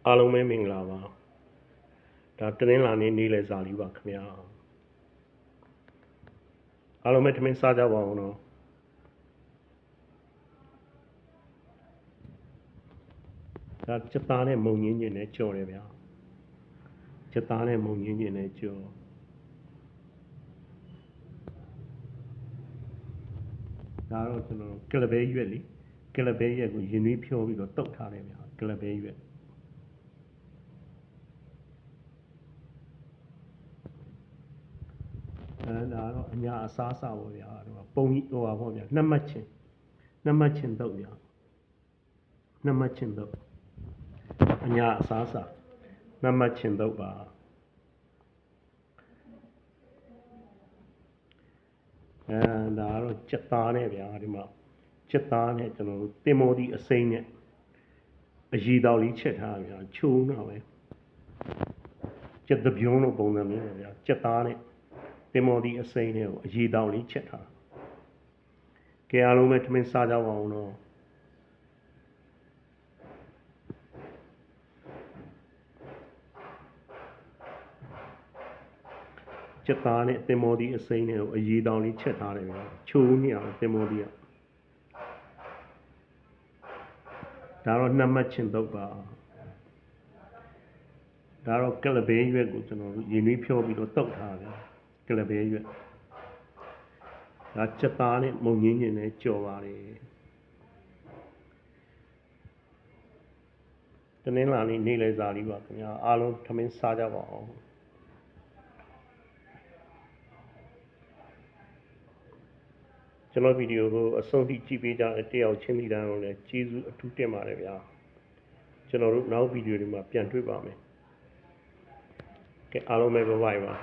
အားလုံးပဲမင်္ဂလာပါဒါတနင်္လာနေ့နေ့လယ်စာလေးပါခင်ဗျာအားလုံးပဲထမင်းစားကြပါအောင်နော်ဒါစက်သားနဲ့မုံငင်းညင်နဲ့ကြော်တယ်ဗျာစက်သားနဲ့မုံငင်းညင်နဲ့ကြော်ဒါတော့ကျွန်တော်ကလဘဲရွက်လေကလဘဲရွက်ကိုရင်နှွေးဖြောပြီးတော့တုတ်ထားတယ်ဗျာကလဘဲရွက်ဒါတော့အညာအစားစားပေါ့ဗျာတော့ပုံကြီးဟိုပါပေါ့ဗျာနှစ်မှတ်ချင်းတုတ်ဗျာနှစ်မှတ်ချင်းတုတ်အညာအစားစားနှစ်မှတ်ချင်းတုတ်ပါဒါတော့စက်သားနဲ့ဗျာဒီမှာစက်သားနဲ့ကျွန်တော်တို့တင်မောဒီအစိမ်းနဲ့အရီတော်လေးချက်ထားဗျာချိုးတော့ပဲစက်တပြုံးလို့ပုံစံမျိုးဗျာစက်သားနဲ့တင်မောဒီအစိမ်းနဲ့ကိုအရီတော်လေးချက်ထားကဲအားလုံးပဲထမင်းစားကြပါအောင်နော်စက်သားနဲ့တင်မောဒီအစိမ်းနဲ့ကိုအရီတော်လေးချက်ထားတယ်ဗျာချိုးနေအောင်တင်မောဒီကဒါတော့နှစ်မှတ်ချင်းတုတ်ပါဒါတော့ကလဘဲရွက်ကိုကျွန်တော်တို့ရင်နှွေးဖြောပြီးတော့တုတ်ထားတယ်ကလဘဲရွက်ဒါစက်သားနဲ့မုံငင်းညင်နဲ့ကြော်ပါတယ်တနင်္လာနေ့နေ့လယ်စာလေးပါခင်ဗျာအားလုံးထမင်းစားကြပါအောင်ကျွန်တော်ဗီဒီယိုကိုအဆုံးထိကြည့်ပေးကြတဲ့တယောက်ချင်းစီတိုင်းကိုလည်းကျေးဇူးအထူးတင်ပါတယ်ဗျာကျွန်တော်တို့နောက်ဗီဒီယိုတွေမှာပြန်တွေ့ပါမယ်ကဲအားလုံးပဲဘိုင်ပါ